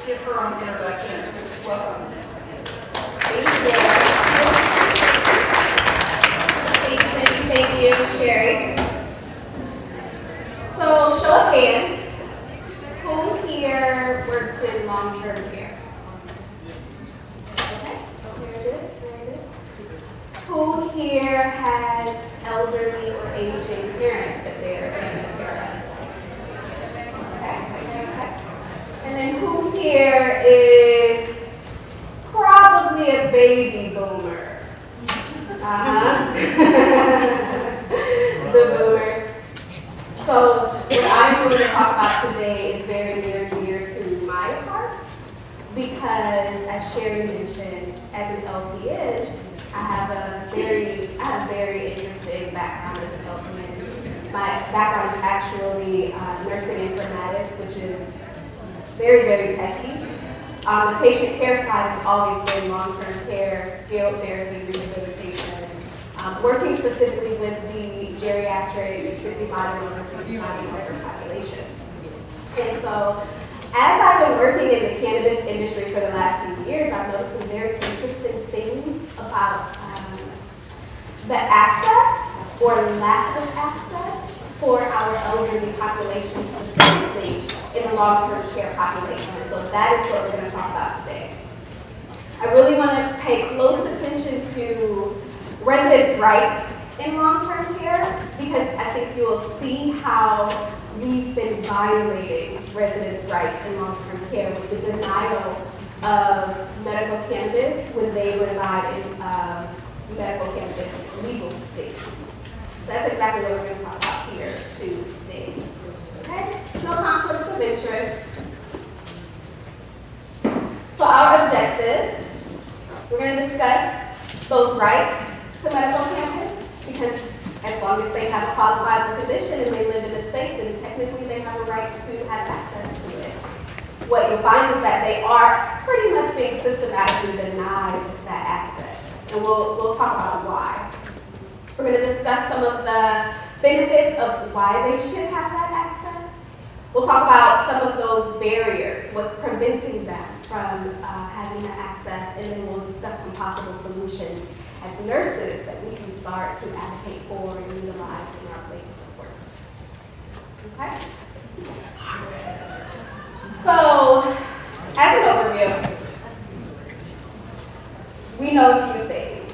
give her own introduction. Welcome. Thank you, Sherry. So, show of hands, who here works in long-term care? Okay, very good, very good. Who here has elderly or aging parents that they're taking care of? Okay. And then who here is probably a baby boomer? The boomers. So what I'm going to talk about today is very near and dear to my heart because, as Sherry mentioned, as an LPN, I have a very interesting background as an LPN. My background is actually nursing informatics, which is very, very techy. The patient care side has always been long-term care, skilled therapy, rehabilitation, working specifically with the geriatric 65 and over 55 and older population. And so, as I've been working in the cannabis industry for the last few years, I've noticed some very interesting things about the access or lack of access for our elderly population, specifically in the long-term care population. And so that is what we're going to talk about today. I really want to pay close attention to residents' rights in long-term care because I think you'll see how we've been violating residents' rights in long-term care with the denial of medical cannabis when they reside in medical cannabis legal state. So that's exactly what we're going to talk about here today. Okay? No conflicts of interest. So our objectives, we're going to discuss those rights to medical cannabis because as long as they have a qualified condition and they live in the state, then technically they have a right to have access to it. What you'll find is that they are pretty much being systematically denied that access. And we'll talk about why. We're going to discuss some of the benefits of why they should have that access. We'll talk about some of those barriers, what's preventing them from having that access, and then we'll discuss some possible solutions as nurses that we can start to advocate for and utilize in our places of work. Okay? So, as an overview, we know a few things.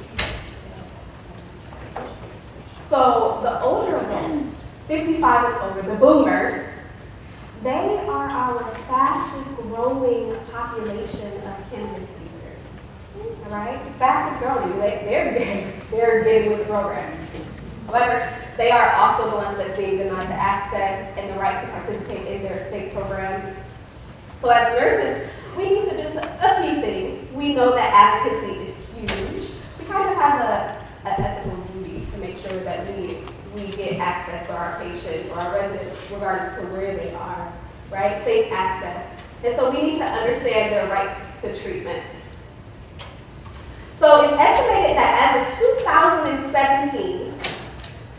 So, the older adults, 55 and older, the boomers, they are our fastest growing population of cannabis users. All right? Fastest growing. They're big with the program. However, they are also the ones that's being denied the access and the right to participate in their state programs. So as nurses, we need to do a few things. We know that advocacy is huge. We kind of have an ethical duty to make sure that we get access for our patients or our residents, regardless to where they are, right? Safe access. And so we need to understand their rights to treatment. So it's estimated that as of 2017,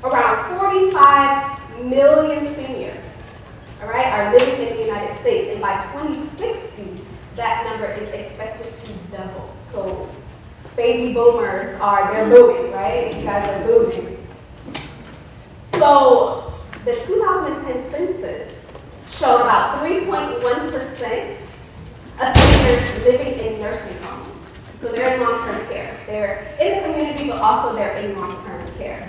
around 45 million seniors, all right, are living in the United States. And by 2060, that number is expected to double. So baby boomers they're booming, right? You guys are booming. So the 2010 census showed about 3.1% of seniors living in nursing homes. So they're in long-term care. They're in the community, but also they're in long-term care.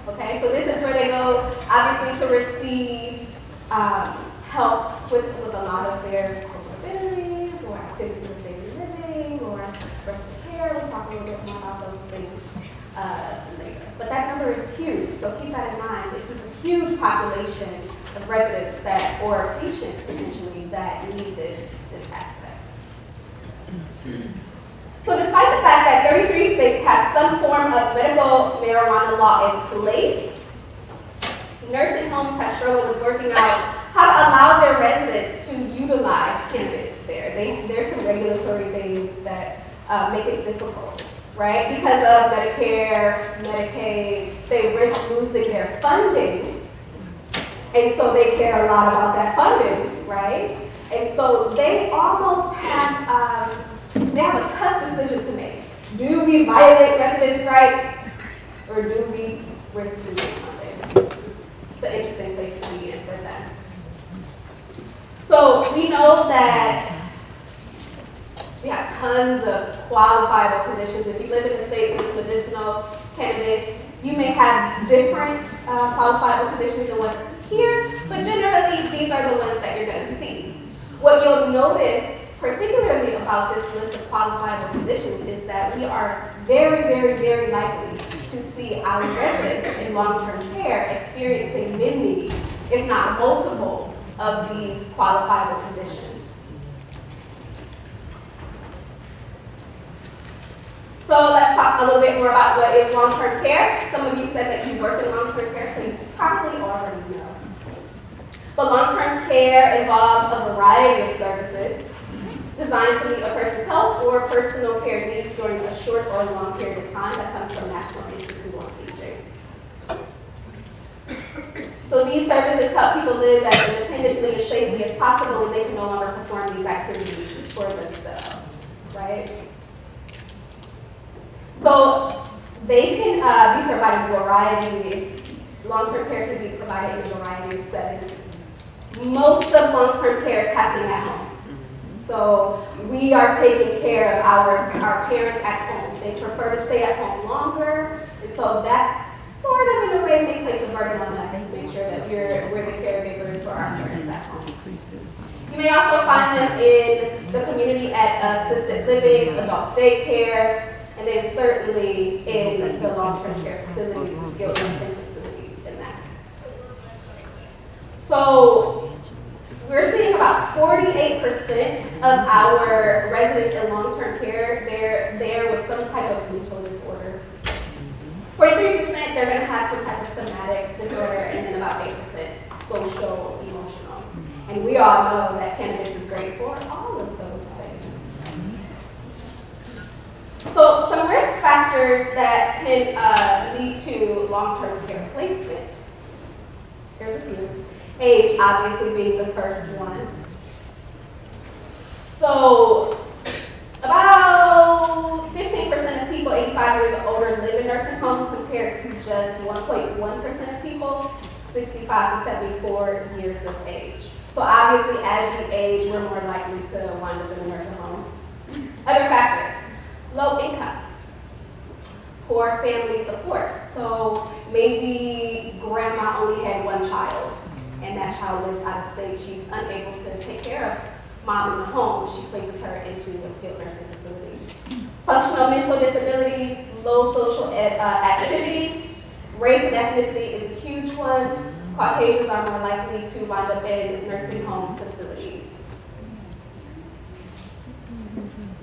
Okay, so this is where they go, obviously, to receive help with a lot of their comorbidities or activities of daily living or respiratory care. We'll talk a little bit more about those things later. But that number is huge, so keep that in mind. This is a huge population of residents or patients potentially that need this access. So despite the fact that 33 states have some form of medical marijuana law in place, nursing homes have struggled with working out how to allow their residents to utilize cannabis there. There's some regulatory things that make it difficult, right? Because of Medicare, Medicaid, they risk losing their funding, and so they care a lot about that funding, right? And so they almost have, they have a tough decision to make. Do we violate residents' rights, or do we risk doing something? It's an interesting place to be in for them. So we know that we have tons of qualifiable conditions. If you live in a state with medicinal cannabis, you may have different qualifiable conditions than what's here, but generally these are the ones that you're going to see. What you'll notice, particularly about this list of qualifiable conditions, is that we are very, very, very likely to see our residents in long-term care experiencing many, if not multiple, of these qualifiable conditions. So let's talk a little bit more about what is long-term care. Some of you said that you work in long-term care, so you probably already know. But long-term care involves a variety of services designed to meet a person's health or personal care needs during a short or long period of time. That comes from National Institute on Aging. So these services help people live as independently and safely as possible when they can no longer perform these activities for themselves, right? So they can be provided in a variety, long-term care can be provided in a variety of settings. Most of long-term care is happening at home. So we are taking care of our parents at home. They prefer to stay at home longer, and so that sort of in a way may place a burden on us to make sure that we're the caregivers for our parents at home. You may also find them in the community at assisted livings, adult daycares, and then certainly in the long-term care facilities, the skilled nursing facilities, and that. So we're seeing about 48% of our residents in long-term care, they're there with some type of mental disorder. 43%, they're going to have some type of somatic disorder, and then about 8% social, emotional. And we all know that cannabis is great for all of those things. So some risk factors that can lead to long-term care placement. Here's a few. Age, obviously, being the first one. So about 15% of people 85 years or older live in nursing homes compared to just 1.1% of people 65 to 74 years of age. So obviously, as we age, we're more likely to wind up in a nursing home. Other factors. Low income, poor family support. So maybe grandma only had one child and that child lives out of state. She's unable to take care of mom in the home. She places her into a skilled nursing facility. Functional mental disabilities, low social activity. Race and ethnicity is a huge one. Caucasians are more likely to wind up in nursing home facilities.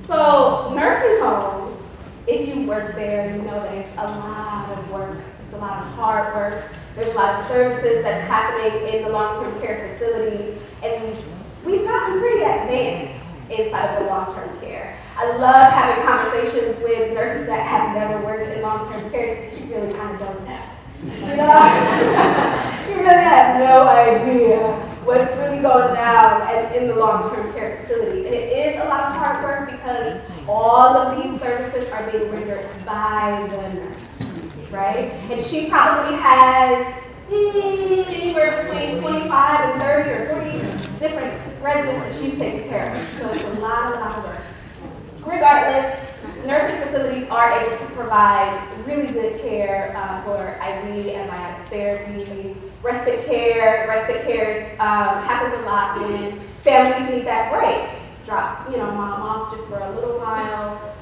So nursing homes, if you work there, you know that it's a lot of work. It's a lot of hard work. There's a lot of services that's happening in the long-term care facility, and we've gotten pretty advanced inside of the long-term care. I love having conversations with nurses that have never worked in long-term care, so you really kind of don't know. You know, you really have no idea what's really going down as in the long-term care facility. And it is a lot of hard work because all of these services are being rendered by the nurse, right? And she probably has anywhere between 25 and 30 or 40 different residents that she's taking care of. So it's a lot of work. Regardless, nursing facilities are able to provide really good care for IV, antibiotic therapy, respite care. Respite care happens a lot when families need that break. Drop, mom off just for a little while,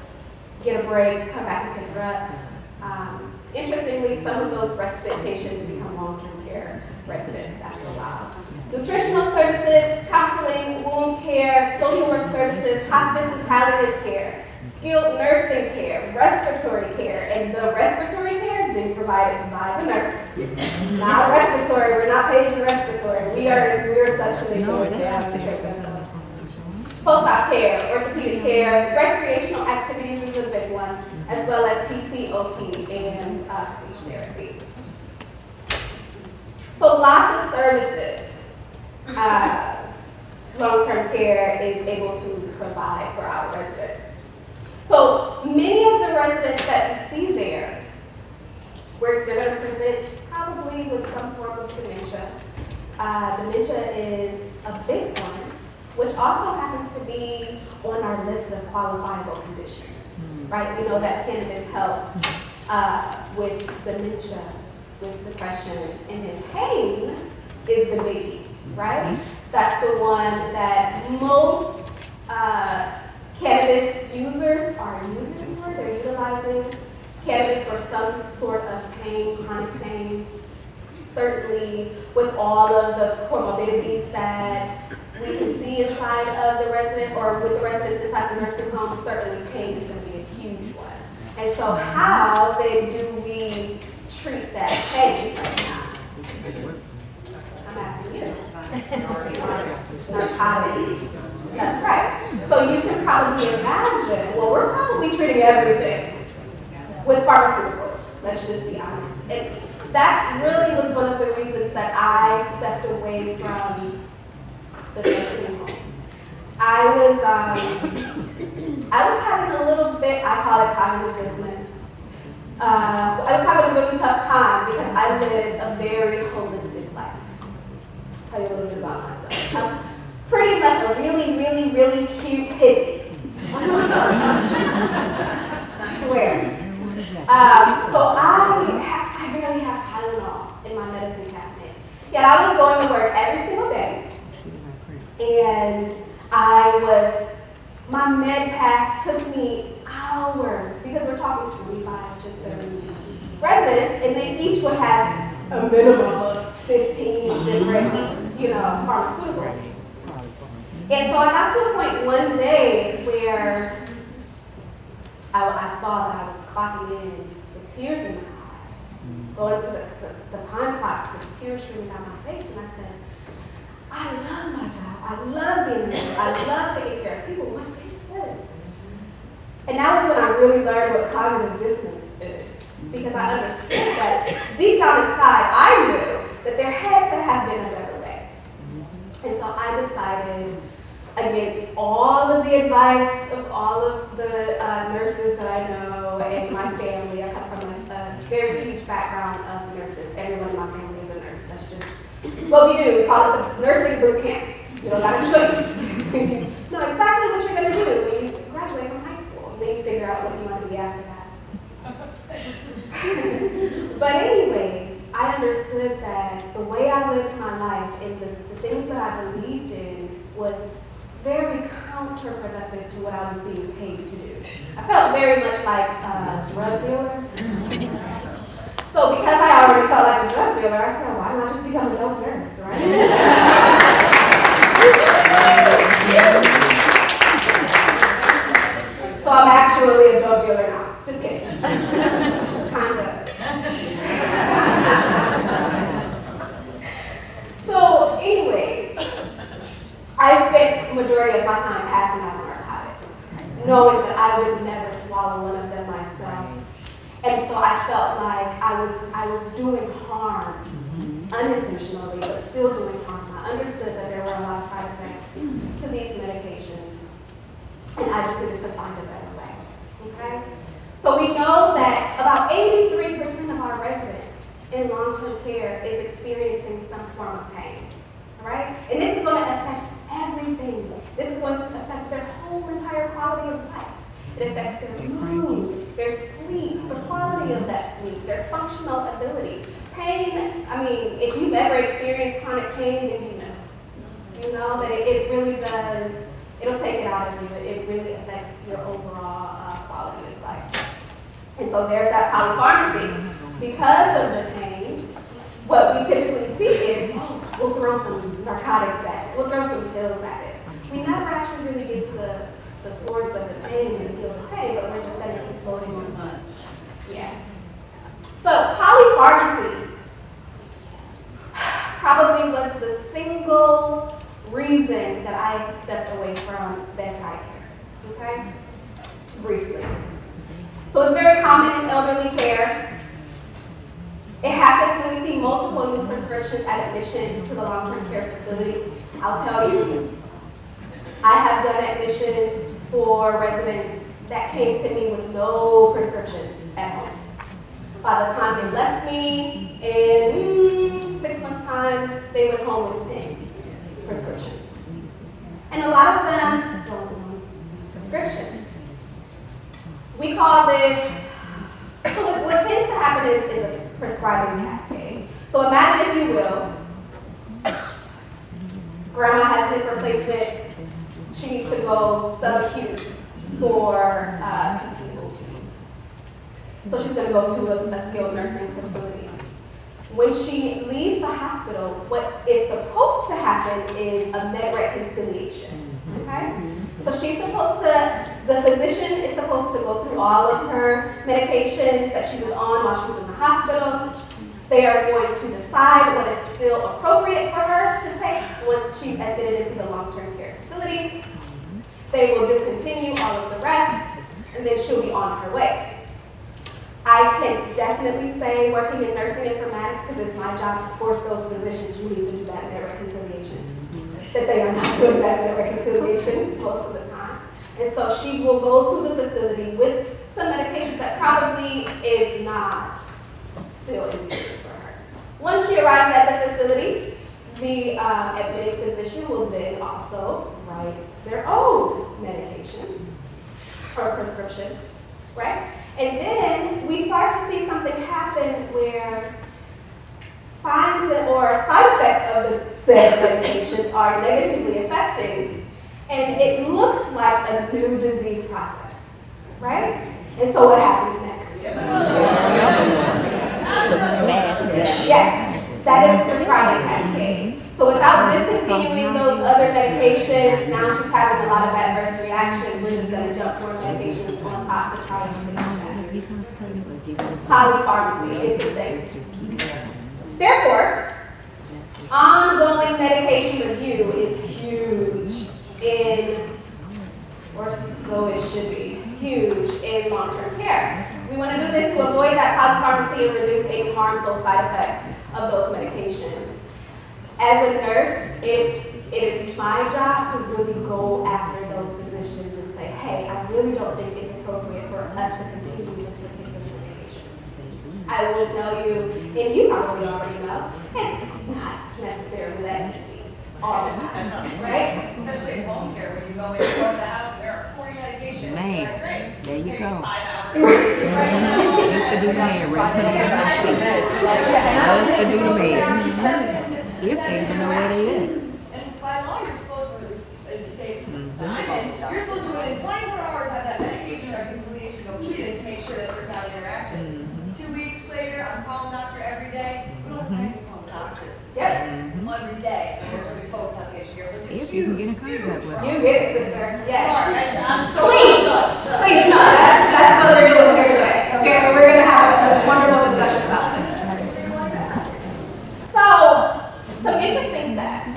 get a break, come back and pick her up. Interestingly, some of those respite patients become long-term care residents after a while. Nutritional services, counseling, wound care, social work services, hospice and palliative care, skilled nursing care, respiratory care, and the respiratory care is being provided by the nurse. Not respiratory, we're not paid in respiratory. We're suctioning towards down the trachea. Post-op care, orthopedic care, recreational activities is a big one, as well as PT, OT, and speech therapy. So lots of services. long-term care is able to provide for our residents. So many of the residents that we see there, they're going to present probably with some form of dementia. Dementia is a big one, which also happens to be on our list of qualifiable conditions, right? We know that cannabis helps with dementia, with depression, and then pain is the biggie, right? That's the one that most cannabis users are using for. They're utilizing cannabis for some sort of pain, chronic pain. Certainly with all of the comorbidities that we can see inside of the resident or with the residents inside the nursing home, certainly pain is going to be a huge one. And so how then do we treat that pain right now? I'm asking you. Narcotics. That's right. So you can probably imagine, well, we're probably treating everything with pharmaceuticals. Let's just be honest. And that really was one of the reasons that I stepped away from the nursing home. I was having a little bit, I call it cognitive dissonance. I was having a really tough time because I live a very holistic life. I'll tell you a little bit about myself. I'm pretty much a really, really, really cute hippie. I swear. So I barely have Tylenol in my medicine cabinet. Yet I was going to work every single day. And my med pass took me hours because we're talking 25 to 30 residents, and they each would have a minimum of 15 different, pharmaceuticals. And so I got to a point one day where I saw that I was clocking in with tears in my eyes, going to the time clock with tears streaming down my face, and I said, I love my job. I love being a nurse. I love taking care of people. What is this? And that was when I really learned what cognitive dissonance is. Because I understood that deep down inside, I knew that there had to have been a better way. And so I decided, against all of the advice of all of the nurses that I know and my family, I come from a very huge background of nurses. Everyone in my family is a nurse. That's just what we do. We call it the nursing boot camp. You don't got a choice. You know exactly what you're going to do when you graduate from high school. And then you figure out what you want to be after that. But anyways, I understood that the way I lived my life and the things that I believed in was very counterproductive to what I was being paid to do. I felt very much like a drug dealer. So because I already felt like a drug dealer, I said, why not just become a dope nurse, right? So I'm actually a dope dealer now. Just kidding. Kinda. So anyways, I spent the majority of my time passing out narcotics, knowing that I would never swallow one of them myself. And so I felt like I was doing harm unintentionally, but still doing harm. I understood that there were a lot of side effects to these medications, and I just needed to find a better way. Okay? So we know that about 83% of our residents in long-term care is experiencing some form of pain. All right? And this is going to affect everything. This is going to affect their whole entire quality of life. It affects their mood, their sleep, the quality of that sleep, their functional ability. Pain, I mean, if you've ever experienced chronic pain, then you know. You know that it really does, it'll take it out of you. It really affects your overall quality of life. And so there's that polypharmacy. Because of the pain, what we typically see is, we'll throw some narcotics at it. We'll throw some pills at it. We never actually really get to the source of the pain and feel the pain, but we're just going to keep loading on us. Yeah. So polypharmacy probably was the single reason that I stepped away from bedside care. Okay? Briefly. So it's very common in elderly care. It happens when we see multiple new prescriptions at admission to the long-term care facility. I'll tell you, I have done admissions for residents that came to me with no prescriptions at home. By the time they left me, in 6 months' time, they went home with 10 prescriptions. And a lot of them don't want these prescriptions. We call this, so what tends to happen is a prescribing cascade. So imagine, if you will, grandma has hip replacement, she needs to go subacute for continual treatment. So she's going to go to a skilled nursing facility. When she leaves the hospital, what is supposed to happen is a med reconciliation. Okay? So she's supposed to, the physician is supposed to go through all of her medications that she was on while she was in the hospital. They are going to decide what is still appropriate for her to take once she's admitted into the long-term care facility. They will discontinue all of the rest, and then she'll be on her way. I can definitely say, working in nursing informatics, because it's my job to force those physicians, you need to do that med reconciliation, that they are not doing that med reconciliation most of the time. And so she will go to the facility with some medications that probably is not still in use for her. Once she arrives at the facility, the admitting physician will then also write their own medications or prescriptions, right? And then we start to see something happen where signs or side effects of the said medications are negatively affecting, and it looks like a new disease process, right? And so what happens next? Yes, that is prescribing cascade. So without discontinuing those other medications, now she's having a lot of adverse reactions. We're just going to dump more medications on top to try to fix that. Polypharmacy, it's a thing. Therefore, ongoing medication review is huge or so it should be, huge in long-term care. We want to do this to avoid that polypharmacy and reduce any harmful side effects of those medications. As a nurse, it is my job to really go after those physicians and say, hey, I really don't think it's appropriate for us to continue this particular medication. I will tell you, and you probably already know, it's not necessarily that easy all the time, right? Especially in home care, when you go into the house, there are 40 medications. Man, Great. there you go. 5 hours. Just to do the man right from the Just to do the man. If they even know where they is. And by law, you're supposed to say, you're supposed to within 24 hours have that medication reconciliation completed to make sure that there's not interaction. 2 weeks later, I'm calling doctor every day. We don't have time to call doctors. Every day. We're going to be focused on the issue here. So it's a If you can get in contact with them. You get it, sister. Yes. Sorry, I'm so Please, no, that's what we're doing here today. Okay, but we're going to have a wonderful discussion about this. So, some interesting stats.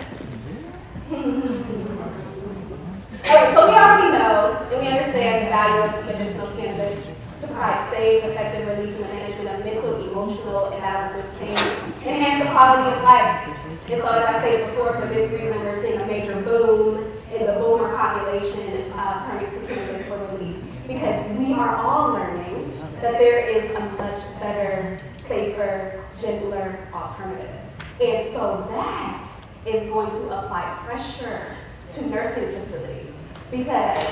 Alright, so we already know and we understand the value of medicinal cannabis to provide safe, effective release and management of mental, emotional imbalances, pain, enhance the quality of life. And so, as I stated before, for this reason, we're seeing a major boom in the boomer population turning to cannabis for relief. Because we are all learning that there is a much better, safer, gentler alternative. And so that is going to apply pressure to nursing facilities because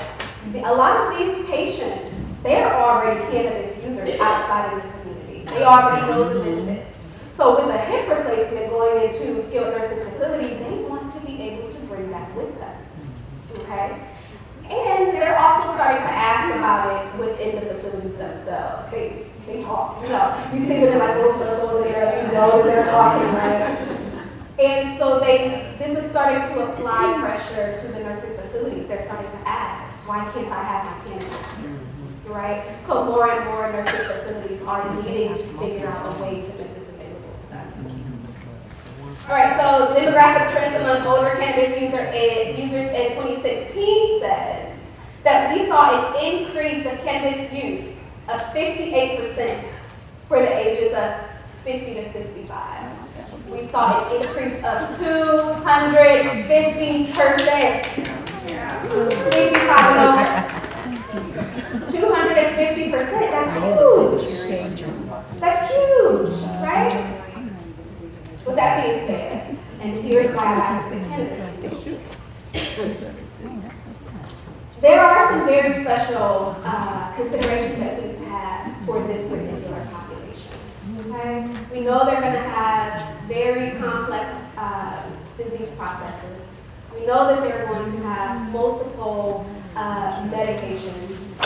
a lot of these patients, they're already cannabis users outside of the community. They already know the benefits. So with a hip replacement going into a skilled nursing facility, they want to be able to bring that with them, okay? And they're also starting to ask about it within the facilities themselves. They talk, you see them in like little circles there, that they're talking, right? And so this is starting to apply pressure to the nursing facilities. They're starting to ask, why can't I have my cannabis? Right? So more and more nursing facilities are needing to figure out a way to make this available to them. All right, so demographic trends among older cannabis users in 2016 says that we saw an increase of cannabis use of 58% for the ages of 50 to 65. We saw an increase of 250%. There are some very special considerations that we need to have for this particular population. Okay? We know they're going to have very complex disease processes. We know that they're going to have multiple medications.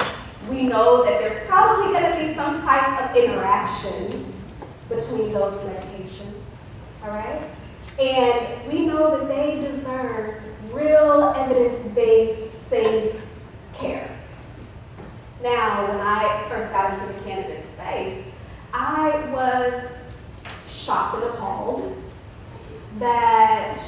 We know that there's probably going to be some type of interactions between those medications. All right? And we know that they deserve real evidence-based, safe care. Now, when I first got into the cannabis space, I was shocked and appalled that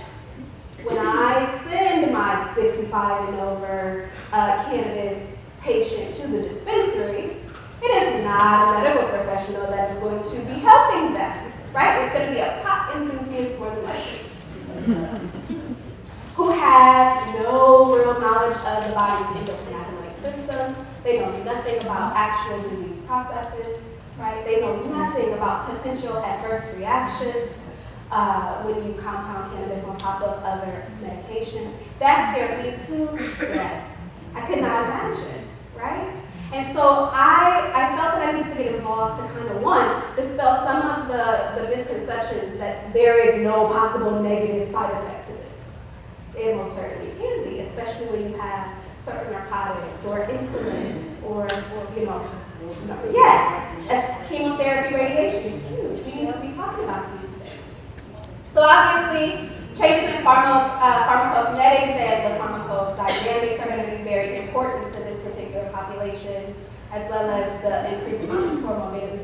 when I send my 65 and over cannabis patient to the dispensary, it is not a medical professional that is going to be helping them, right? It's going to be a pot enthusiast more than likely, who have no real knowledge of the body's endocannabinoid system. They know nothing about actual disease processes, right? They know nothing about potential adverse reactions when you compound cannabis on top of other medications. That scared me to death. I could not imagine, right? And so I felt that I needed to get involved to kind of, one, dispel some of the misconceptions that there is no possible negative side effect to this. It most certainly can be, especially when you have certain narcotics or insulins or yes, as chemotherapy, radiation is huge. We need to be talking about these things. So obviously, changes in pharmacokinetics and the pharmacodynamics are going to be very important to this particular population, as well as the increased comorbidities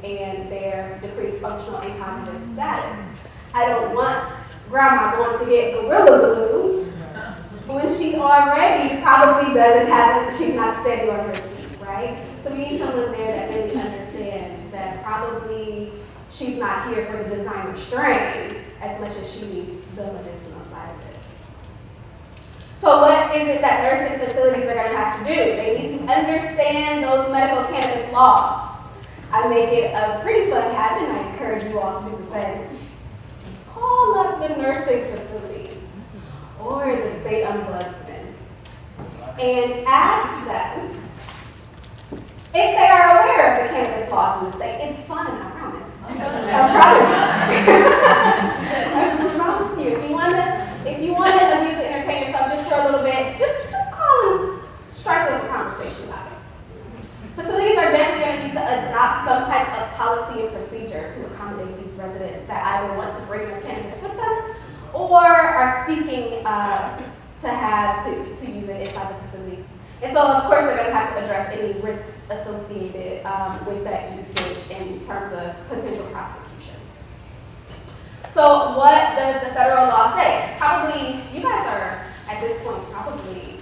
and their decreased functional and cognitive status. I don't want grandma going to get gorilla glue when she already probably doesn't have it, she's not steady on her feet, right? So we need someone there that really understands that probably she's not here for the designer strain as much as she needs the medicinal side of it. So what is it that nursing facilities are going to have to do? They need to understand those medical cannabis laws. I make it a pretty fun habit, and I encourage you all to do the same. Call up the nursing facilities or the state ombudsman and ask them if they are aware of the cannabis laws in the state. It's fun, I promise. I promise you. If you want to amuse and entertain yourself just for a little bit, just call and strike up a conversation about it. Facilities are definitely going to need to adopt some type of policy and procedure to accommodate these residents that either want to bring their cannabis with them or are seeking to use it inside the facility. And so, of course, they're going to have to address any risks associated with that usage in terms of potential prosecution. So what does the federal law say? Probably, you guys are, at this point, probably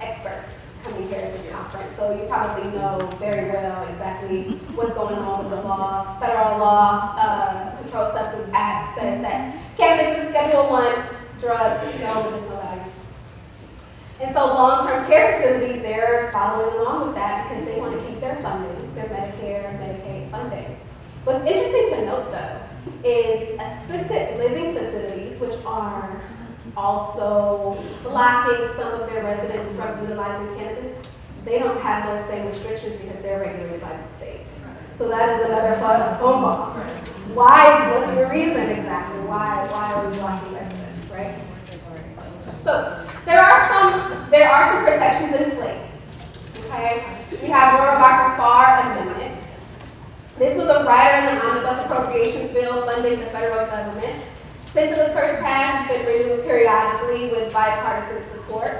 experts coming here at this conference. So you probably know very well exactly what's going on with the laws. Federal law, Controlled Substance Act says that cannabis is a Schedule I drug, no medicinal value. And so long-term care facilities, they're following along with that because they want to keep their funding, their Medicare and Medicaid funding. What's interesting to note, though, is assisted living facilities, which are also blocking some of their residents from utilizing cannabis, they don't have those same restrictions because they're regulated by the state. So that is another phone call. Why? What's your reason exactly? Why are we blocking residents, right? So there are some protections in place. Okay, we have Rohrabacher-Farr Amendment. This was a rider in the Omnibus Appropriations Bill funding the federal government. Since it was first passed, it's been renewed periodically with bipartisan support.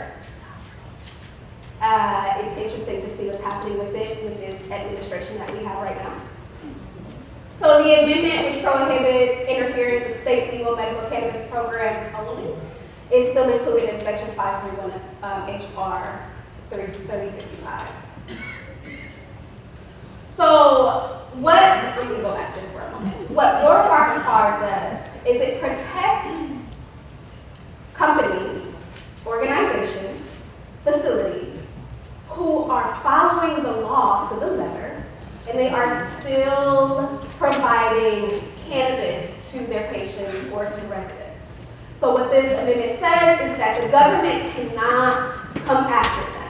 It's interesting to see what's happening with it, with this administration that we have right now. So the amendment, which prohibits interference with state legal medical cannabis programs only, is still included in Section 531 of HR 3055. So I'm going to go back just for a moment. What Rohrabacher-Farr does is it protects companies, organizations, facilities who are following the law to the letter, and they are still providing cannabis to their patients or to residents. So what this amendment says is that the government cannot come after them.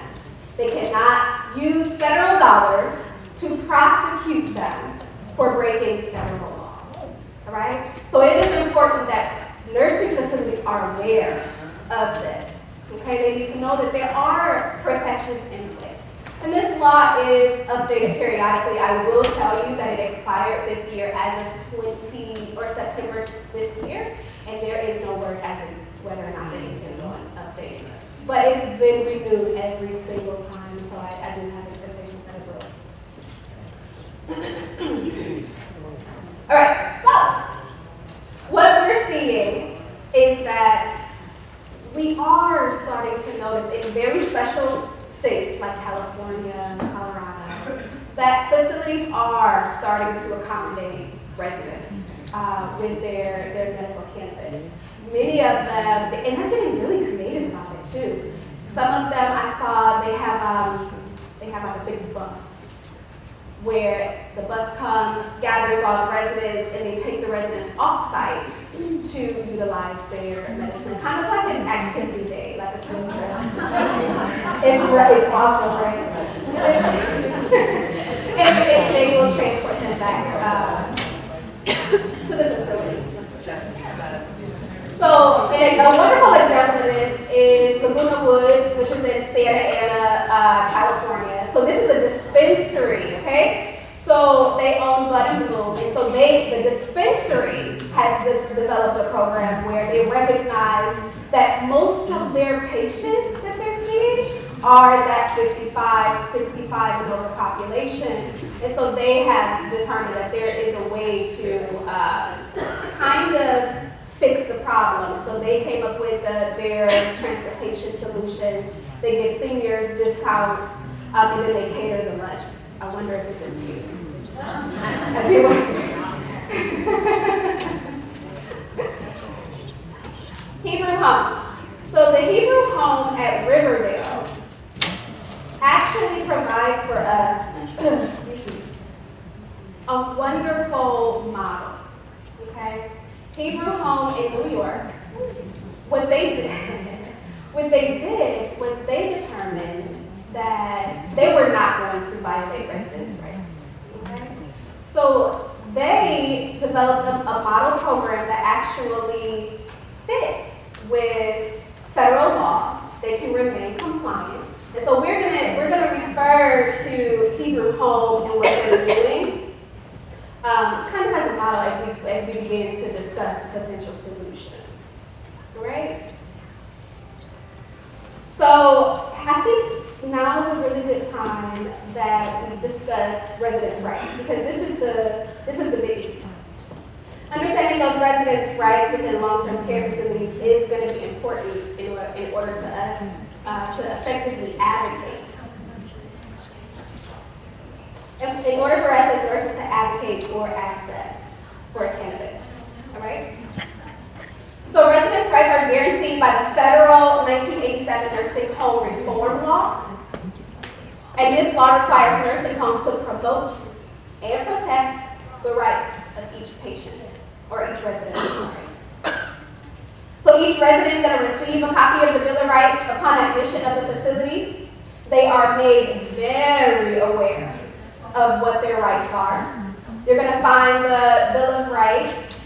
They cannot use federal dollars to prosecute them for breaking federal laws, all right? So it is important that nursing facilities are aware of this, okay? They need to know that there are protections in place. And this law is updated periodically. I will tell you that it expired this year as of September this year, and there is no word as in whether or not they intend on updating it. But it's been renewed every single time, so I do have expectations that it will. All right, so what we're seeing is that we are starting to notice in very special states like California, Colorado, that facilities are starting to accommodate residents with their medical cannabis. Many of them, and they're getting really creative about it too. Some of them I saw they have like a big bus where the bus comes, gathers all the residents, and they take the residents off-site to utilize their medicine, kind of like an activity day, like a field trip. It's awesome, right? And they will transport them back to the facility. So, and a wonderful example of this is Laguna Woods, which is in Santa Ana, California. So this is a dispensary, okay? So they own Bud and Bloom, and so the dispensary has developed a program where they recognize that most of their patients that they're seeing are that 55, 65 and over population. And so they have determined that there is a way to kind of fix the problem. So they came up with their transportation solutions. They give seniors discounts, and then they cater the lunch. I wonder if it's in use. Hebrew Home. So the Hebrew Home at Riverdale actually provides for us a wonderful model, okay? Hebrew Home in New York, what they did was they determined that they were not going to violate residents' rights, okay? So they developed a model program that actually fits with federal laws. They can remain compliant. And so we're gonna refer to Hebrew Home and what they're doing, kind of as a model as we begin to discuss potential solutions. All right? So I think now is a really good time that we discuss residents' rights, because this is the biggie. Understanding those residents' rights within long-term care facilities is going to be important in order to us to effectively advocate. In order for us as nurses to advocate for access for cannabis, all right? So residents' rights are guaranteed by the federal 1987 Nursing Home Reform Law. And this law requires nursing homes to promote and protect the rights of each patient, or each resident, sorry. So each resident is going to receive a copy of the Bill of Rights upon admission of the facility. They are made very aware of what their rights are. You're going to find the Bill of Rights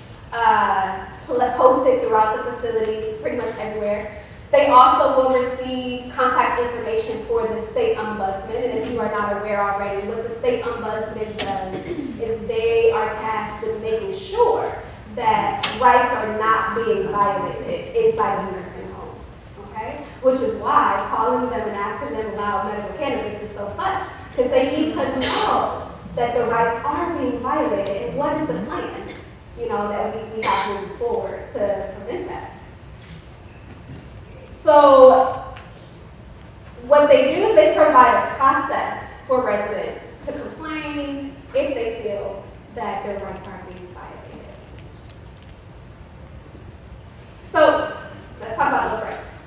posted throughout the facility, pretty much everywhere. They also will receive contact information for the state ombudsman, and if you are not aware already, what the state ombudsman does is they are tasked with making sure that rights are not being violated inside of nursing homes, okay? Which is why calling them and asking them about medical cannabis is so fun, because they need to know that the rights are being violated and what is the plan, that we have moving forward to prevent that. So what they do is they provide a process for residents to complain if they feel that their rights are being violated. So let's talk about those rights.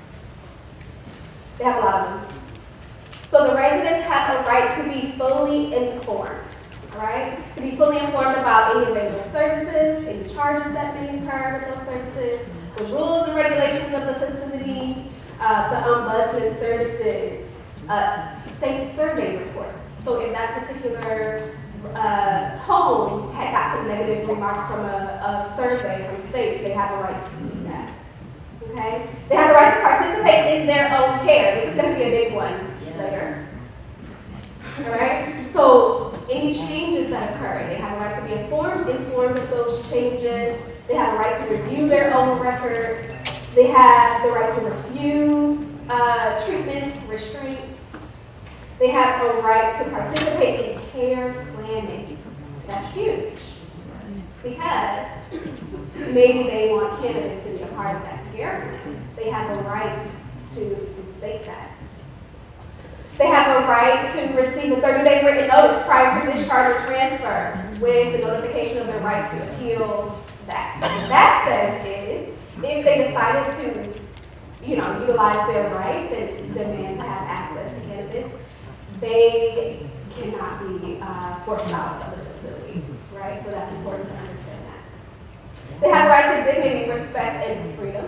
They have a lot of them. So the residents have a right to be fully informed, all right? To be fully informed about any available services, any charges that may incur with those services, the rules and regulations of the facility, the ombudsman services, state survey reports. So if that particular home had got some negative remarks from a survey from state, they have a right to see that. Okay? They have a right to participate in their own care. This is going to be a big one later. All right? So any changes that occur, they have a right to be informed of those changes. They have a right to review their own records. They have the right to refuse treatments, restraints. They have a right to participate in care planning. That's huge. Because maybe they want cannabis to be a part of that care plan. They have a right to state that. They have a right to receive a 30-day written notice prior to discharge or transfer with the notification of their rights to appeal that. What that says is, if they decided to, utilize their rights and demand to have access to cannabis, they cannot be forced out of the facility, right? So that's important to understand that. They have a right to dignity, respect, and freedom.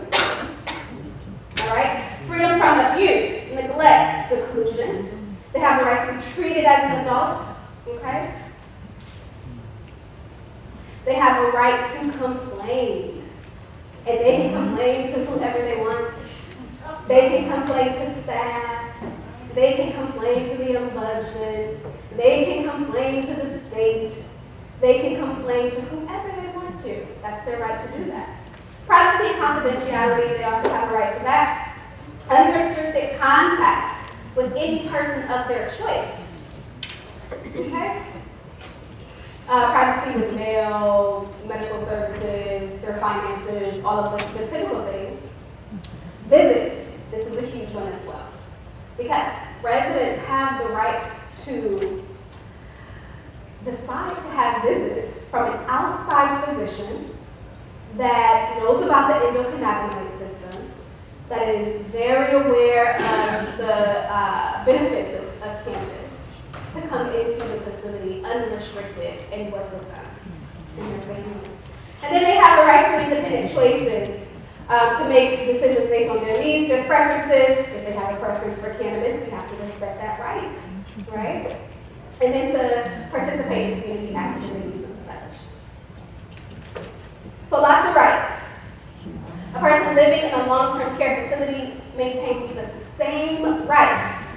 All right? Freedom from abuse, neglect, seclusion. They have the right to be treated as an adult, okay? They have a right to complain. And they can complain to whoever they want. They can complain to staff. They can complain to the ombudsman. They can complain to the state. They can complain to whoever they want to. That's their right to do that. Privacy and confidentiality, they also have a right to that. Unrestricted contact with any person of their choice. Okay? Privacy with mail, medical services, their finances, all of the typical things. Visits, this is a huge one as well. Because residents have the right to decide to have visits from an outside physician that knows about the endocannabinoid system, that is very aware of the benefits of cannabis, to come into the facility unrestricted and work with them in their family. And then they have the right to independent choices to make decisions based on their needs, their preferences. If they have a preference for cannabis, we have to respect that right, right? And then to participate in community activities and such. So lots of rights. A person living in a long-term care facility maintains the same rights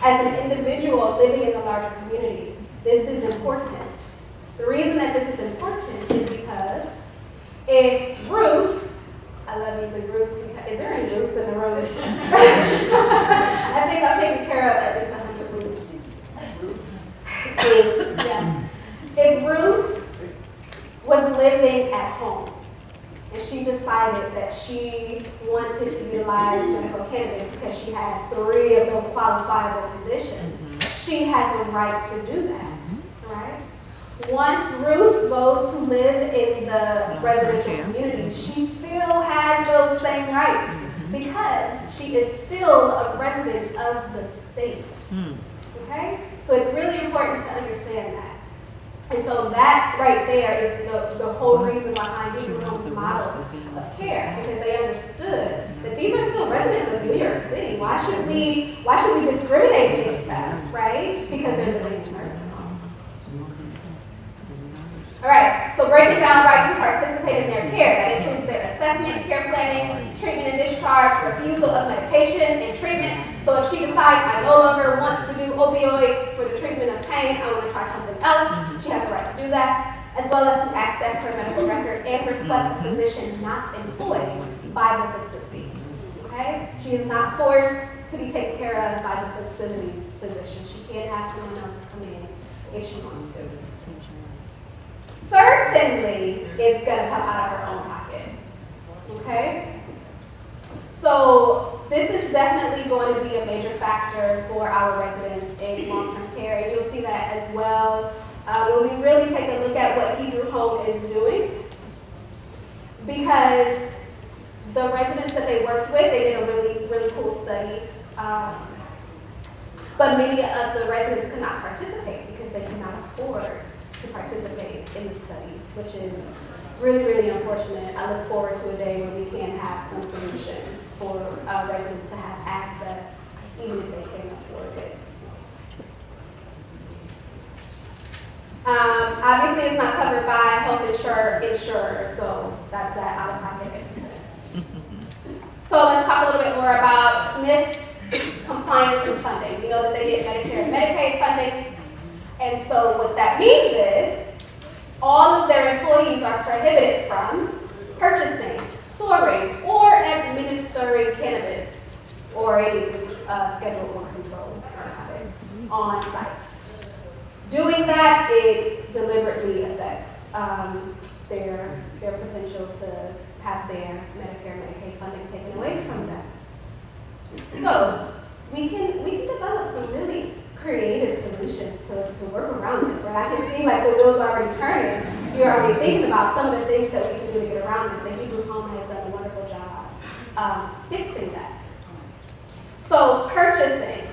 as an individual living in a larger community. This is important. The reason that this is important is because if Ruth, I love using Ruth, is there any Ruths in the room? I think I've taken care of at least 100 Ruths. Yeah. If Ruth was living at home and she decided that she wanted to utilize medical cannabis because she has 3 of those qualifiable conditions, she has the right to do that, right? Once Ruth goes to live in the residential community, she still has those same rights because she is still a resident of the state, okay? So it's really important to understand that. And so that right there is the whole reason behind Hebrew Home's model of care, because they understood that these are still residents of New York City. Why should we discriminate against them, right? Because they're living in nursing homes. All right, so breaking down rights to participate in their care. That includes their assessment, care planning, treatment and discharge, refusal of medication and treatment. So if she decides, I no longer want to do opioids for the treatment of pain, I want to try something else, she has a right to do that, as well as to access her medical record and request a physician not employed by the facility. Okay? She is not forced to be taken care of by the facility's physician. She can have someone else come in if she wants to. Certainly, it's going to come out of her own pocket. Okay? So this is definitely going to be a major factor for our residents in long-term care, and you'll see that as well when we really take a look at what Hebrew Home is doing. Because the residents that they worked with, they did a really, really cool study. But many of the residents could not participate because they cannot afford to participate in the study, which is really, really unfortunate. I look forward to a day where we can have some solutions for residents to have access, even if they can't afford it. Obviously, it's not covered by health insurers, so that's that out-of-pocket expense. So let's talk a little bit more about SNFs compliance and funding. We know that they get Medicare and Medicaid funding, and so what that means is all of their employees are prohibited from purchasing, storing, or administering cannabis or any Schedule I controlled narcotics on site. Doing that, it deliberately affects their potential to have their Medicare and Medicaid funding taken away from them. So we can develop some really creative solutions to work around this, right? I can see like the wheels are already turning. You're already thinking about some of the things that we can do to get around this, and Hebrew Home has done a wonderful job fixing that. So purchasing.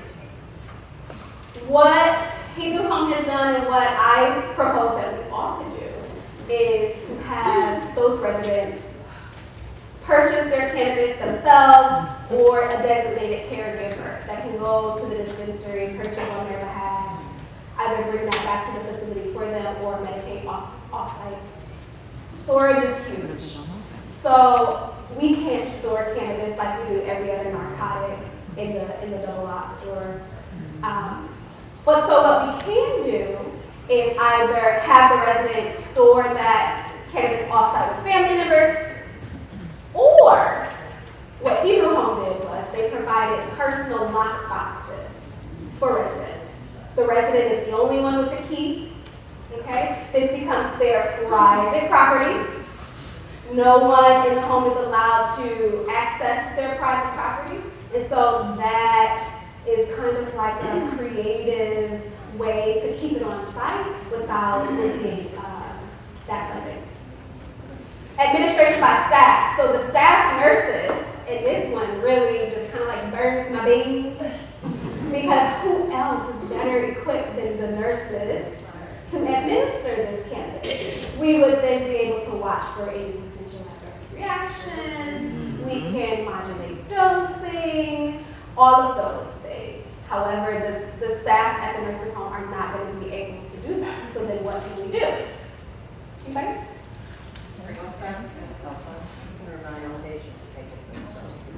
What Hebrew Home has done and what I propose that we all can do is to have those residents purchase their cannabis themselves or a designated caregiver that can go to the dispensary, purchase on their behalf, either bring that back to the facility for them or medicate off-site. Storage is huge. So we can't store cannabis like we do every other narcotic in the double locked drawer. But so what we can do is either have the residents store that cannabis off-site with family members, or what Hebrew Home did was they provided personal lock boxes for residents. The resident is the only one with the key, okay? This becomes their private property. No one in the home is allowed to access their private property. And so that is kind of like a creative way to keep it on site without risking that funding. Administration by staff. So the staff nurses, and this one really just kind of like burns my beans, because who else is better equipped than the nurses to administer this cannabis? We would then be able to watch for any potential adverse reactions. We can modulate dosing, all of those things. However, the staff at the nursing home are not going to be able to do that. So then what can we do? Anybody?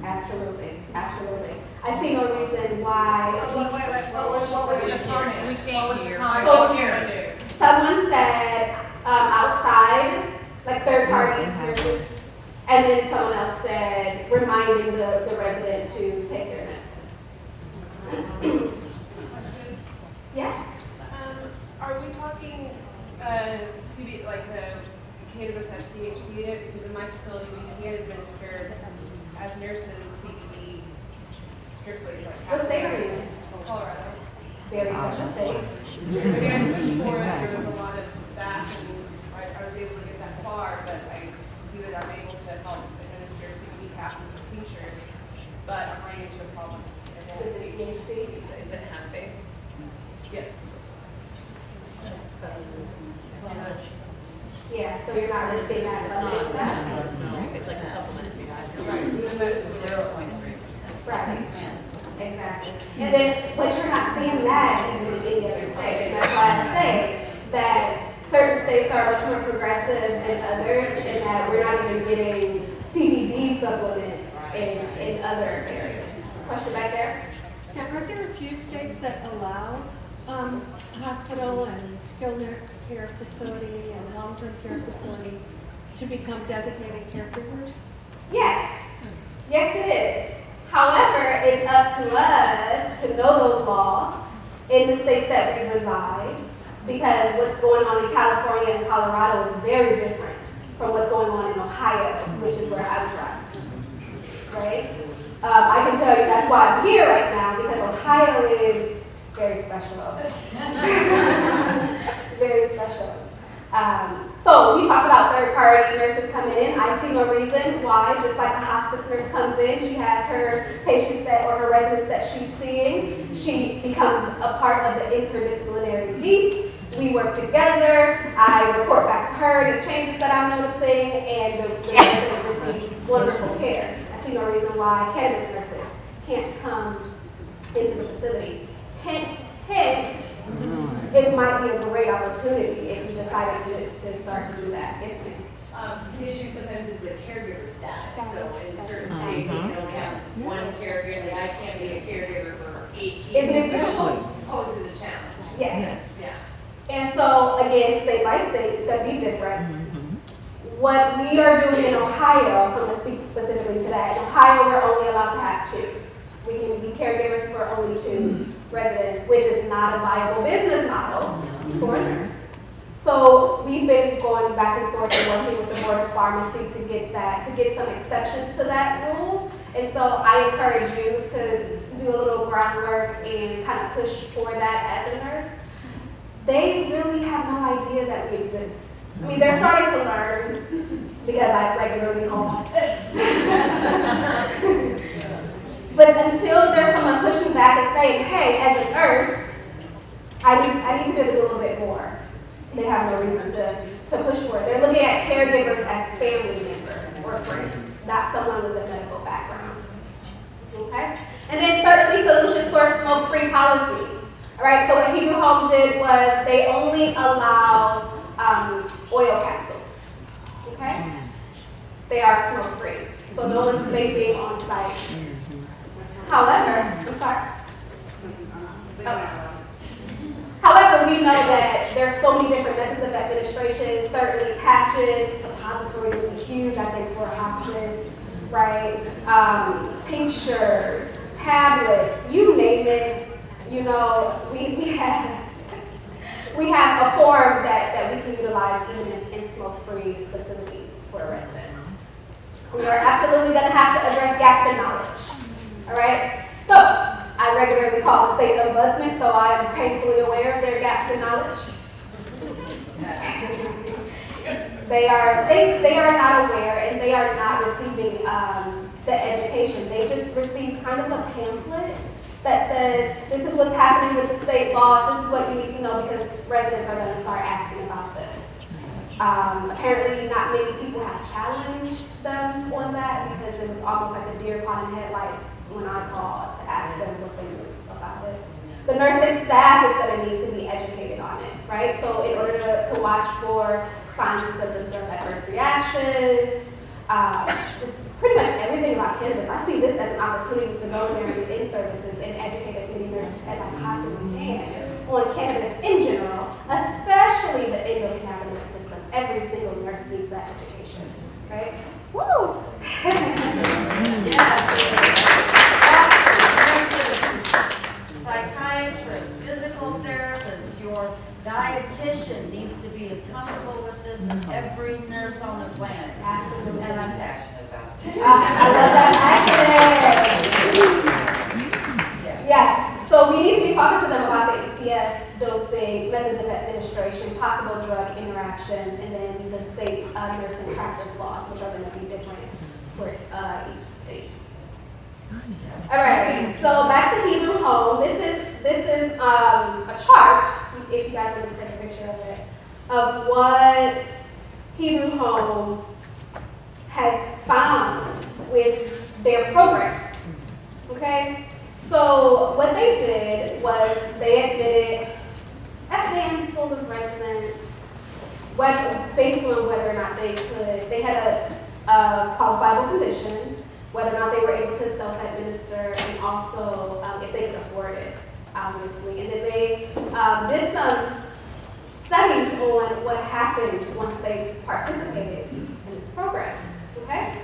Absolutely, absolutely. I see no reason why. What was the comment? We can't hear. So someone said outside, like third party nurses, and then someone else said reminding the resident to take their medicine. Yes. Are we talking CB, like the cannabis has THC in it? So in my facility, we can administer as nurses CBD strictly. Like, What state are you in? Colorado. Very special state. Again, before there was a lot of that, and I was able to get that far, but I see that I'm able to help administer CBD capsules or tinctures, but I'm running into a problem. Is it THC? Is it hemp-based? Yes. Yeah, so you're not risking that. It's like a supplement. Right. Exactly. And then, but you're not seeing that in any other state. That's why I say that certain states are much more progressive than others, and that we're not even getting CBD supplements in other areas. Question back there? Yeah, aren't there a few states that allow hospital and skilled care facility and long-term care facility to become designated caregivers? Yes. Yes, it is. However, it's up to us to know those laws in the states that we reside, because what's going on in California and Colorado is very different from what's going on in Ohio, which is where I'm from. Right? I can tell you that's why I'm here right now, because Ohio is very special. Very special. So we talked about third-party nurses coming in. I see no reason why, just like the hospice nurse comes in, she has her patients or her residents that she's seeing. She becomes a part of the interdisciplinary team. We work together, I report back to her the changes that I'm noticing, and the resident receives wonderful care. I see no reason why cannabis nurses can't come into the facility. Hint, it might be a great opportunity if you decided to start to do that. Yes, ma'am. The issue sometimes is the caregiver status. So in certain states, they only have one caregiver. Like I can't be a caregiver for 8 kids. Isn't it beautiful? Poses a challenge. Yes. Yeah. And so, again, state by state, it's going to be different. What we are doing in Ohio, so I'm going to speak specifically to that. In Ohio, we're only allowed to have 2. We can be caregivers for only 2 residents, which is not a viable business model for a nurse. So we've been going back and forth and working with the Board of Pharmacy to get some exceptions to that rule. And so I encourage you to do a little groundwork and kind of push for that as a nurse. They really have no idea that we exist. I mean, they're starting to learn because I regularly call. But until there's someone pushing back and saying, hey, as a nurse, I need to be able to do a little bit more. They have no reason to push for it. They're looking at caregivers as family members or friends, not someone with a medical background. Okay? And then certainly solutions for smoke-free policies. All right, so what Hebrew Home did was they only allow oil capsules. Okay? They are smoke-free. So no one's vaping on site. However, I'm sorry. However, we know that there's so many different methods of administration, certainly patches, suppositories would be huge, I think, for a hospice, right? Tinctures, tablets, you name it. You know, we have a form that we can utilize even in smoke-free facilities for residents. We are absolutely going to have to address gaps in knowledge. All right? So, I regularly call the state ombudsman, so I am painfully aware of their gaps in knowledge. They are not aware, and they are not receiving the education. They just received kind of a pamphlet that says, this is what's happening with the state laws, this is what you need to know because residents are going to start asking about this. Apparently not many people have challenged them on that because it was almost like a deer caught in headlights when I called to ask them what they knew about it. The nursing staff is going to need to be educated on it, right? So in order to watch for signs and symptoms of adverse reactions, just pretty much everything about cannabis. I see this as an opportunity to go there within services and educate as many nurses as I possibly can on cannabis in general, especially the endocannabinoid system. Every single nurse needs that education, right? Woo! Psychiatrist, physical therapist, your dietitian needs to be as comfortable with this as every nurse on the planet. Absolutely. And I'm passionate about it. I love that passion. Yes. So we need to be talking to them about the ECS, dosing, methods of administration, possible drug interactions, and then the state nursing practice laws, which are going to be different for each state. All right. So back to Hebrew Home. This is a chart, if you guys want to take a picture of it, of what Hebrew Home has found with their program. Okay. So what they did was they admitted a handful of residents, based on whether or not they had a qualifiable condition, whether or not they were able to self-administer, and also if they could afford it, obviously. And then they did some studies on what happened once they participated in this program, okay?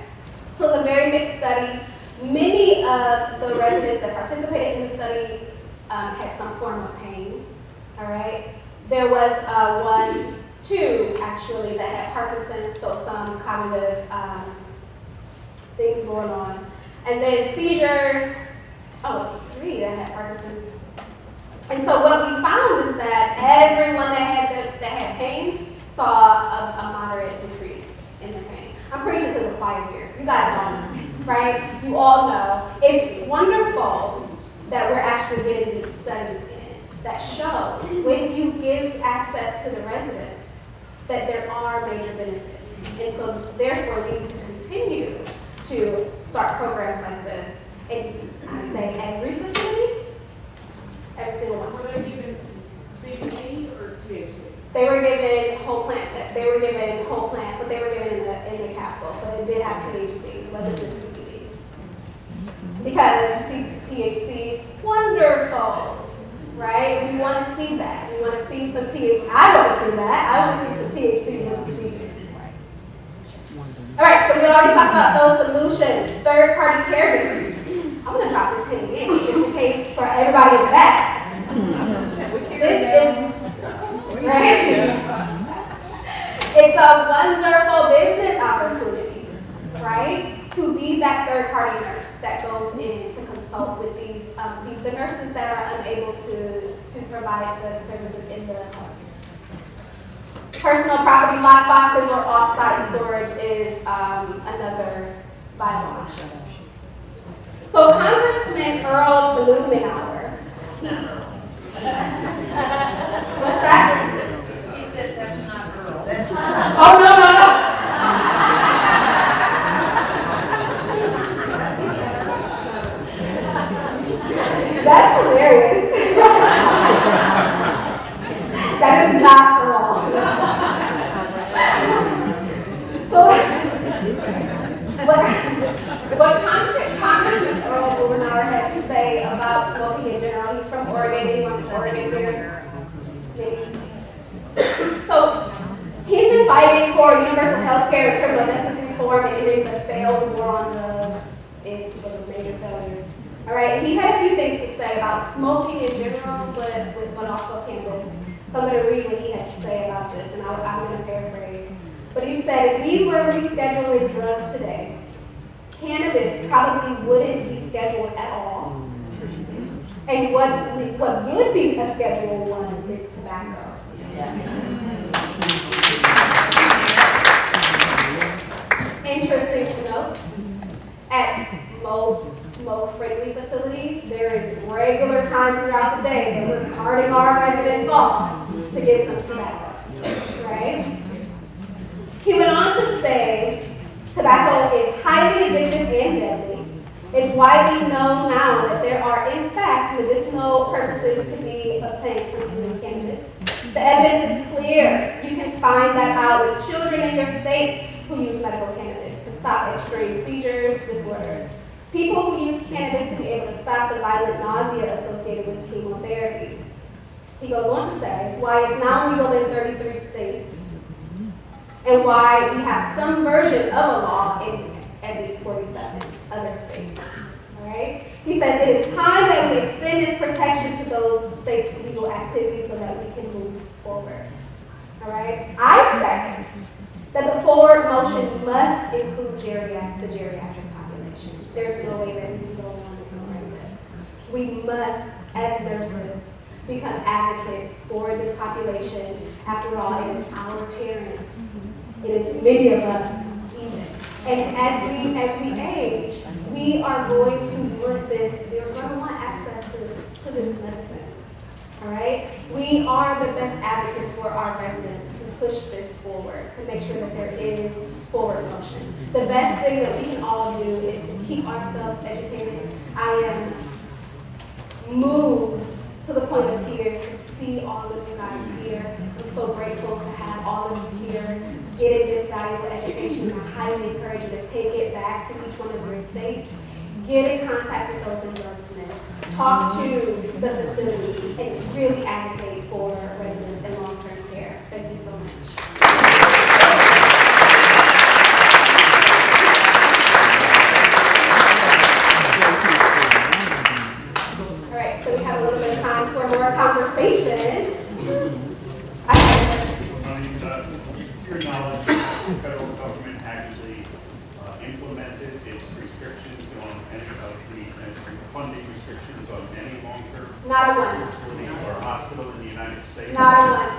So it's a very mixed study. Many of the residents that participated in the study had some form of pain, all right? There was two actually, that had Parkinson's, so some cognitive things going on. And then seizures, it was 3 that had Parkinson's. And so what we found is that everyone that had pain saw a moderate decrease in their pain. I'm preaching to the choir here. You guys all know, right? You all know. It's wonderful that we're actually getting these studies in. that shows when you give access to the residents that there are major benefits. And so therefore we need to continue to start programs like this. And I say every facility, every single one. Were they given CBD or THC? They were given whole plant, they were given whole plant, but they were given in the capsule, so it did have THC, it wasn't just CBD. Because THC is wonderful, right? We want to see that. We want to see some THC. I want to see that. I want to see some THC with the CBD. All right, so we already talked about those solutions. Third-party caregivers. I'm going to drop this hint in, just in case for everybody in the back. This is, right? It's a wonderful business opportunity, right? To be that third-party nurse that goes in to consult with the nurses that are unable to provide the services in the home. Personal property lockboxes or off-site storage is another viable option. So Congressman Earl Blumenauer. What's that? She said that's not Earl. Oh, no. That's hilarious. That is not Earl. So, what Congressman Earl Blumenauer had to say about smoking in general, he's from Oregon, anyone from Oregon here? So, he's been fighting for universal health care and criminal justice reform and ending the failed war on drugs. It was a major failure. All right, and he had a few things to say about smoking in general, but also cannabis. So I'm going to read what he had to say about this, and I'm going to paraphrase. But he said, if we were rescheduling drugs today, cannabis probably wouldn't be scheduled at all. And what would be a Schedule 1 is tobacco. Interesting to note, at most smoke-friendly facilities, there is regular times throughout the day that we're carting our residents off to get some tobacco, right? He went on to say, tobacco is highly addictive and deadly. It's widely known now that there are, in fact, medicinal purposes to be obtained from using cannabis. The evidence is clear. You can find that out with children in your state who use medical cannabis to stop extreme seizure disorders. People who use cannabis to be able to stop the violent nausea associated with chemotherapy. He goes on to say, it's why it's now legal in 33 states, and why we have some version of a law in at least 47 other states. All right? He says it is time that we extend this protection to those states' legal activities so that we can move forward. All right? I second that the forward motion must include the geriatric population. There's no way that we can go on ignoring this. We must, as nurses, become advocates for this population. After all, it is our parents. It is many of us, even. And as we age, we are going to want this. We're going to want access to this medicine. All right? We are the best advocates for our residents to push this forward, to make sure that there is forward motion. The best thing that we can all do is to keep ourselves educated. I am moved to the point of tears to see all of you guys here. I'm so grateful to have all of you here getting this valuable education. I highly encourage you to take it back to each one of your states. Get in contact with those in Smith. Talk to the facilities and really advocate for residents in long-term care. Thank you so much. All right, so we have a little bit of time for more conversation. Your knowledge, the federal government actually implemented its restrictions on any of the funding restrictions on any long-term Not a one. facilities or hospital in the United States. Not a one.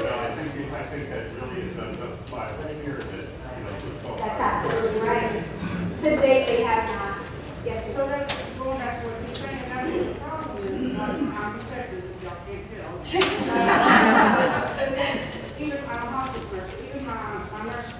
No, I think that really is unjustifiable here. That That's absolutely right. To date, they have not. Yes, So sir. that's going back to what you're saying, that's the problem is, like, I'm in Texas, if y'all can't Even hospice nurse, even my nurse,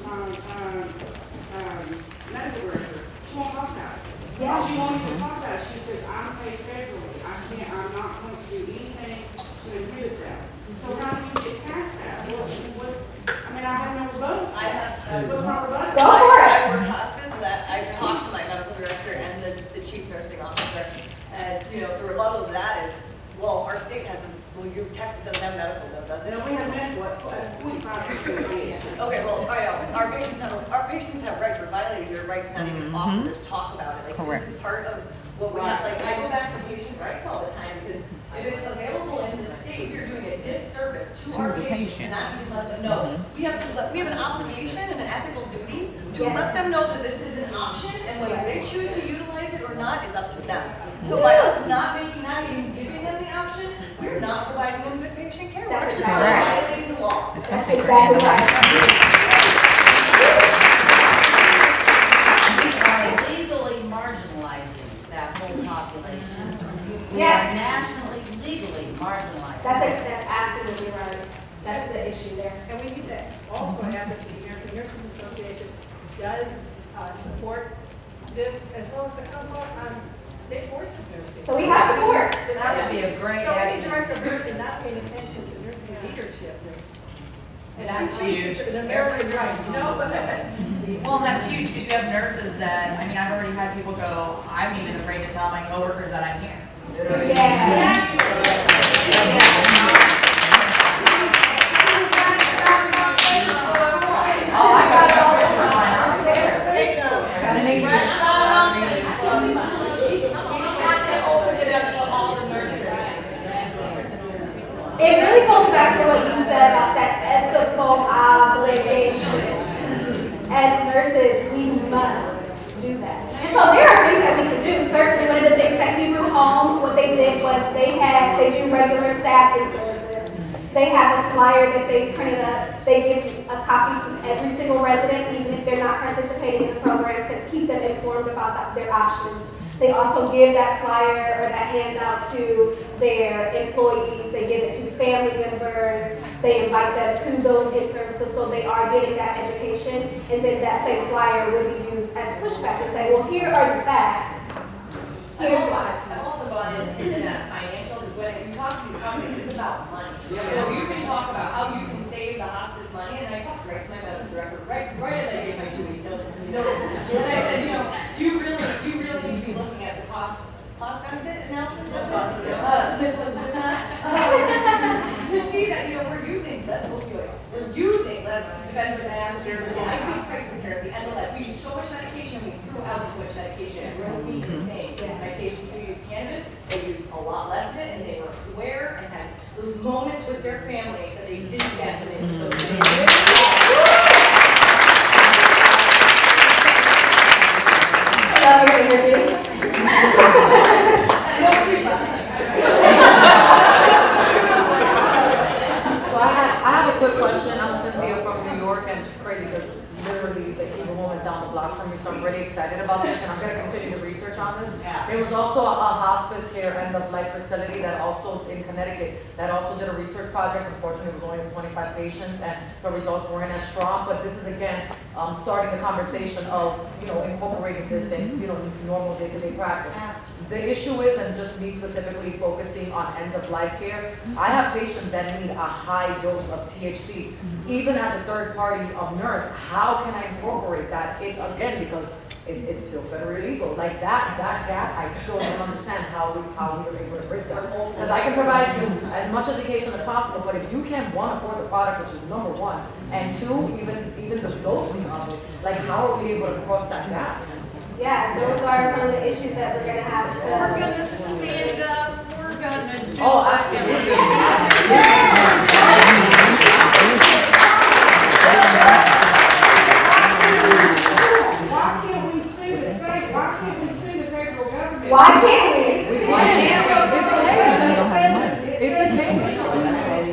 medical director, she won't talk about it. Yeah. She won't even talk about it. She says, I'm paid federally. I'm not going to do anything to inhibit that. So how do you get past that? I have no votes. I have, What's not rebuttal? Go for it. I work hospice, and I've talked to my medical director and the chief nursing officer, and, the rebuttal to that is, well, our state hasn't, Texas doesn't have medical, though, does it? No, we have met, 25% of these. Okay, well, our patients have rights, we're violating their rights, not even offer this talk about it, like, Correct. this is part of what we have, like, I go back to patient rights all the time, because if it's available in the state, you're doing a disservice to our the patients, patient. not even let them know. We have an obligation and an ethical duty to let them know that this is an option, and whether they choose to utilize it or not is up to them. So by us not even giving them the option, we're not providing them good patient care, we're That's actually correct. violating the law. Especially for Exactly antibiotics. We are legally marginalizing that whole population. We Yeah. are nationally, legally marginalizing. That's absolutely right. That's the issue there. And we need to also add that the American Nurses Association does support this, as well as the Council on State Boards of Nursing. So we have support. That would be a great So many idea. director of nursing not paying attention to nursing leadership. And That's free speech is an American right, but. Well, that's huge because you have nurses that, I've already had people go, I'm even afraid to tell my coworkers that I'm here. Yeah. Oh, I got it all over mine. I don't care. I got an It really goes back to what you said about that ethical obligation. As nurses, we must do that. And so there are things that we can do. Certainly one of the things that Hebrew Home, what they did was they do regular staffing services. They have a flyer that they printed up. They give a copy to every single resident, even if they're not participating in the program, to keep them informed about their options. They also give that flyer or that handout to their employees. They give it to family members. They invite them to those in-services so they are getting that education. And then that same flyer will be used as pushback and say, well, here are the facts. Here's why. I've also gone in that financial, because when you talk to these companies, it's about money. So you can talk about how you can save the hospice money, and I talked right to my medical director, right as I gave my 2 weeks notice. And I said, you really need to be looking at the cost benefit analysis of this was to see that, we're using less opioids, we're using less benzodiazepines, I do crisis care at the end of life. We use so much medication, we threw out so much medication, it drove me insane. My patients who use cannabis, they used a lot less of it, and they were aware and had those moments with their family that they didn't get when they were so sick. Love your energy. No sleep last night. So I have a quick question. I'm Cynthia from New York, and it's crazy because literally the Evil Woman's down the block from me, so I'm really excited about this, and I'm going to continue the research on this. There was also a hospice care end-of-life facility that also in Connecticut that also did a research project. Unfortunately, it was only with 25 patients, and the results weren't as strong. But this is again starting the conversation of incorporating this in normal day-to-day practice. The issue is, and just me specifically focusing on end-of-life care, I have patients that need a high dose of THC. Even as a third-party nurse, how can I incorporate that in, again, because it's still federally illegal. Like that gap, I still don't understand how we are able to bridge that. Because I can provide you as much education as possible, but if you can't, one, afford the product, which is number one, and two, even the dosing of it, like how are we able to cross that gap? Yeah, those are some of the issues that we're gonna have to. We're gonna stand up, we're gonna do. Oh, absolutely. Why can't we sue the state? Why can't we sue the federal government? Why can't we? It's a case.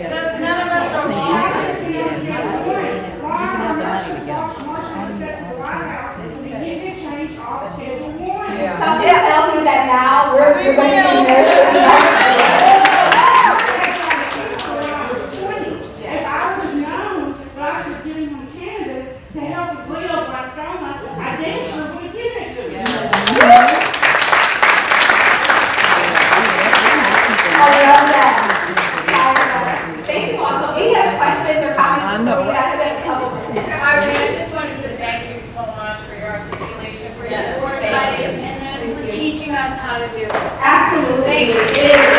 Because none of us are lawyers. Something tells me that now we're going to be nurses. teaching us how to do it. Absolutely. Thank you. It is